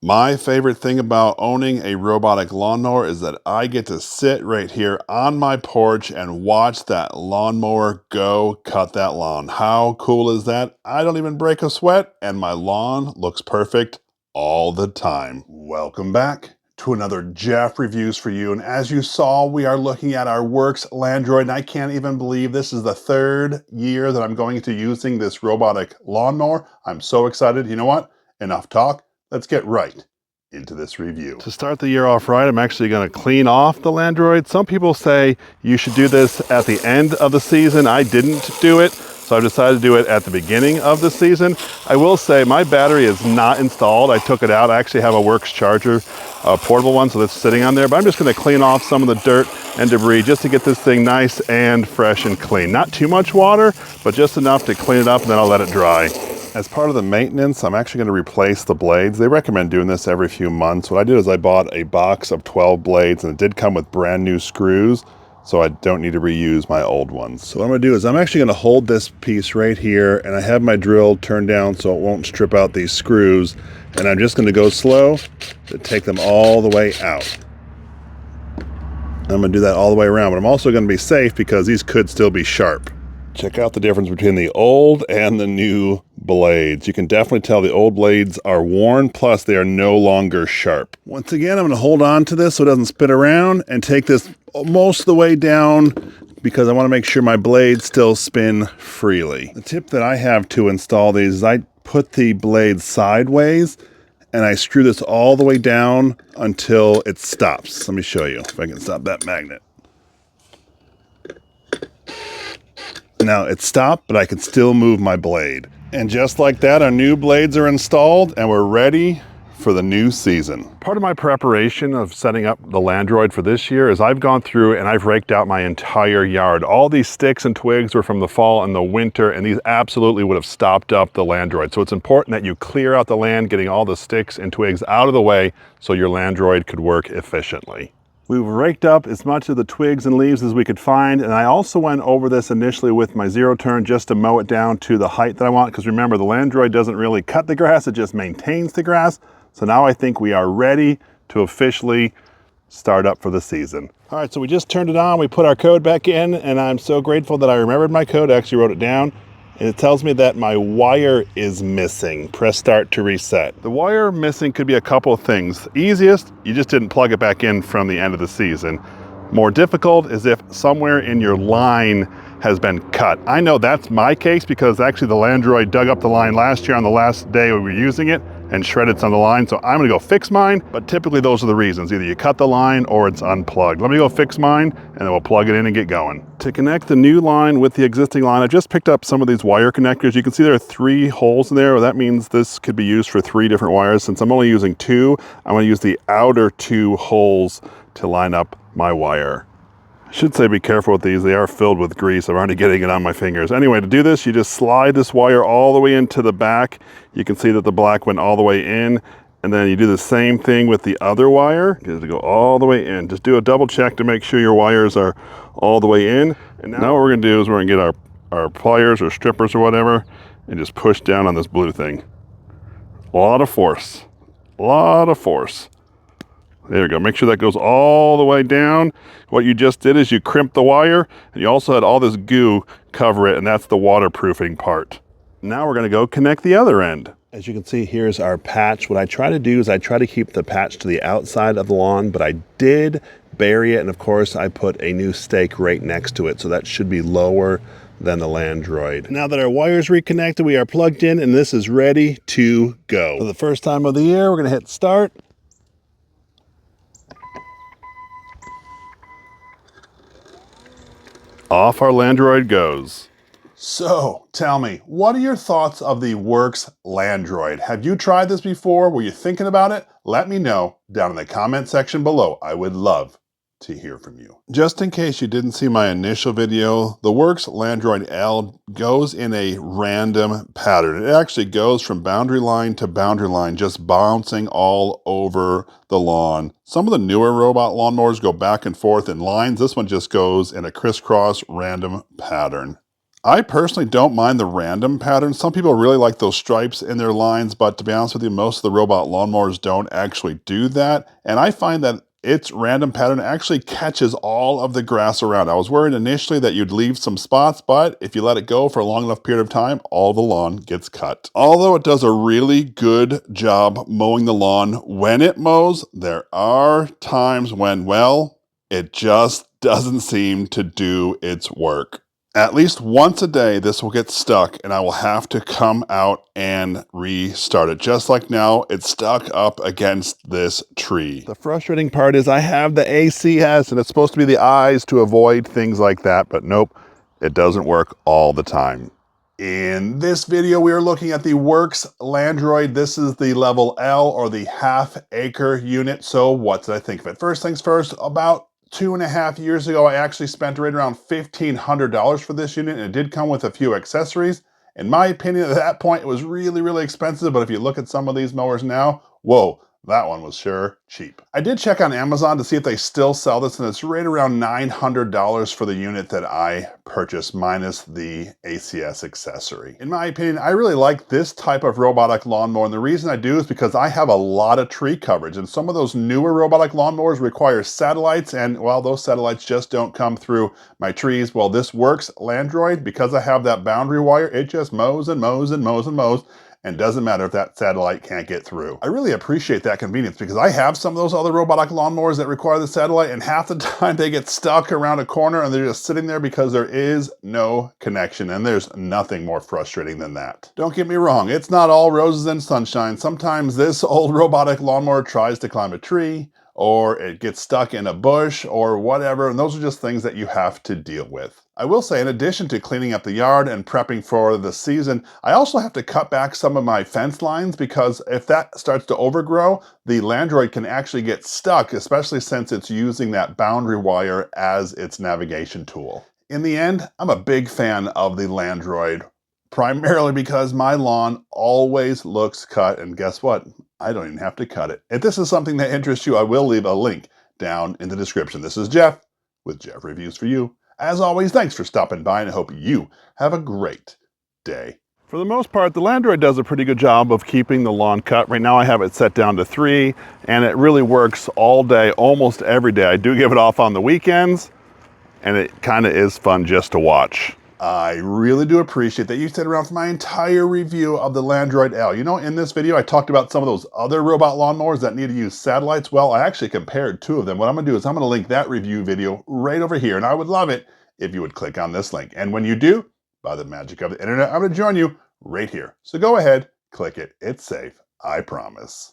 My favorite thing about owning a robotic lawnmower is that I get to sit right here on my porch and watch that lawnmower go cut that lawn. How cool is that? I don't even break a sweat and my lawn looks perfect all the time. Welcome back to another Jeff Reviews for you. And as you saw, we are looking at our WORX Landroid, and I can't even believe this is the third year that I'm going to using this robotic lawnmower. I'm so excited. You know what? Enough talk. Let's get right into this review. To start the year off right, I'm actually going to clean off the Landroid. Some people say you should do this at the end of the season. I didn't do it, so I've decided to do it at the beginning of the season. I will say my battery is not installed. I took it out. I actually have a WORX charger, a portable one, so that's sitting on there. But I'm just going to clean off some of the dirt and debris just to get this thing nice and fresh and clean. Not too much water, but just enough to clean it up, and then I'll let it dry. As part of the maintenance, I'm actually going to replace the blades. They recommend doing this every few months. What I did is I bought a box of 12 blades, and it did come with brand new screws, so I don't need to reuse my old ones. So what I'm going to do is I'm actually going to hold this piece right here, and I have my drill turned down so it won't strip out these screws, and I'm just going to go slow to take them all the way out. I'm going to do that all the way around, but I'm also going to be safe because these could still be sharp. Check out the difference between the old and the new blades. You can definitely tell the old blades are worn, plus they are no longer sharp. Once again, I'm going to hold on to this so it doesn't spin around and take this most of the way down because I want to make sure my blades still spin freely. The tip that I have to install these is I put the blades sideways and I screw this all the way down until it stops. Let me show you if I can stop that magnet. Now it's stopped, but I can still move my blade. And just like that, our new blades are installed and we're ready for the new season. Part of my preparation of setting up the Landroid for this year is I've gone through and I've raked out my entire yard. All these sticks and twigs were from the fall and the winter, and these absolutely would have stopped up the Landroid. So it's important that you clear out the land, getting all the sticks and twigs out of the way so your Landroid could work efficiently. We've raked up as much of the twigs and leaves as we could find, and I also went over this initially with my zero turn just to mow it down to the height that I want, because remember, the Landroid doesn't really cut the grass, it just maintains the grass. So now I think we are ready to officially start up for the season. All right, so we just turned it on, we put our code back in, and I'm so grateful that I remembered my code. I actually wrote it down. And it tells me that my wire is missing. Press start to reset. The wire missing could be a couple of things. Easiest, you just didn't plug it back in from the end of the season. More difficult is if somewhere in your line has been cut. I know that's my case because actually the Landroid dug up the line last year on the last day we were using it and shredded some of the line. So I'm gonna go fix mine, but typically those are the reasons. Either you cut the line or it's unplugged. Let me go fix mine and then we'll plug it in and get going. To connect the new line with the existing line, I just picked up some of these wire connectors. You can see there are 3 holes in there. That means this could be used for 3 different wires. Since I'm only using 2, I'm gonna use the outer 2 holes to line up my wire. I should say be careful with these. They are filled with grease. I'm already getting it on my fingers. Anyway, to do this, you just slide this wire all the way into the back. You can see that the black went all the way in. And then you do the same thing with the other wire. You have to go all the way in. Just do a double check to make sure your wires are all the way in. And now what we're gonna do is we're gonna get our pliers or strippers or whatever and just push down on this blue thing. A lot of force, a lot of force. There we go. Make sure that goes all the way down. What you just did is you crimped the wire, and you also had all this goo cover it, and that's the waterproofing part. Now we're going to go connect the other end. As you can see, here's our patch. What I try to do is I try to keep the patch to the outside of the lawn, but I did bury it, and of course I put a new stake right next to it, so that should be lower than the Landroid. Now that our wire's reconnected, we are plugged in, and this is ready to go. For the first time of the year, we're going to hit start. Off our Landroid goes. So, tell me, what are your thoughts of the WORX Landroid? Have you tried this before? Were you thinking about it? Let me know down in the comment section below. I would love to hear from you. Just in case you didn't see my initial video, the WORX Landroid L goes in a random pattern. It actually goes from boundary line to boundary line, just bouncing all over the lawn. Some of the newer robot lawnmowers go back and forth in lines. This one just goes in a crisscross random pattern. I personally don't mind the random patterns. Some people really like those stripes in their lines, but to be honest with you, most of the robot lawnmowers don't actually do that. And I find that its random pattern actually catches all of the grass around. I was worried initially that you'd leave some spots, but if you let it go for a long enough period of time, all the lawn gets cut. Although it does a really good job mowing the lawn when it mows, there are times when, well, it just doesn't seem to do its work. At least once a day, this will get stuck and I will have to come out and restart it. Just like now, it's stuck up against this tree. The frustrating part is I have the ACS and it's supposed to be the eyes to avoid things like that, but nope, it doesn't work all the time. In this video, we are looking at the WORX Landroid. This is the level L, or the half-acre unit. So what did I think of it? First things first, about 2.5 years ago, I actually spent right around $1,500 for this unit, and it did come with a few accessories. In my opinion, at that point, it was really, really expensive, but if you look at some of these mowers now, whoa, that one was sure cheap. I did check on Amazon to see if they still sell this, and it's right around $900 for the unit that I purchased, minus the ACS accessory. In my opinion, I really like this type of robotic lawnmower, and the reason I do is because I have a lot of tree coverage, and some of those newer robotic lawnmowers require satellites, and well, those satellites just don't come through my trees. Well, this WORX Landroid, because I have that boundary wire, it just mows and mows and mows and mows, and doesn't matter if that satellite can't get through. I really appreciate that convenience because I have some of those other robotic lawnmowers that require the satellite, and half the time they get stuck around a corner and they're just sitting there because there is no connection, and there's nothing more frustrating than that. Don't get me wrong, it's not all roses and sunshine. Sometimes this old robotic lawnmower tries to climb a tree, or it gets stuck in a bush, or whatever, and those are just things that you have to deal with. I will say, in addition to cleaning up the yard and prepping for the season, I also have to cut back some of my fence lines, because if that starts to overgrow, the Landroid can actually get stuck, especially since it's using that boundary wire as its navigation tool. In the end, I'm a big fan of the Landroid, primarily because my lawn always looks cut, and guess what? I don't even have to cut it. If this is something that interests you, I will leave a link down in the description. This is Jeff with Jeff Reviews for You. As always, thanks for stopping by, and I hope you have a great day. For the most part, the Landroid does a pretty good job of keeping the lawn cut. Right now I have it set down to 3, and it really works all day, almost every day. I do give it off on the weekends, and it kind of is fun just to watch. I really do appreciate that you stayed around for my entire review of the Landroid L. You know, in this video, I talked about some of those other robot lawnmowers that need to use satellites. Well, I actually compared 2 of them. What I'm gonna do is I'm gonna link that review video right over here, and I would love it if you would click on this link. And when you do, by the magic of the internet, I'm gonna join you right here. So go ahead, click it. It's safe, I promise.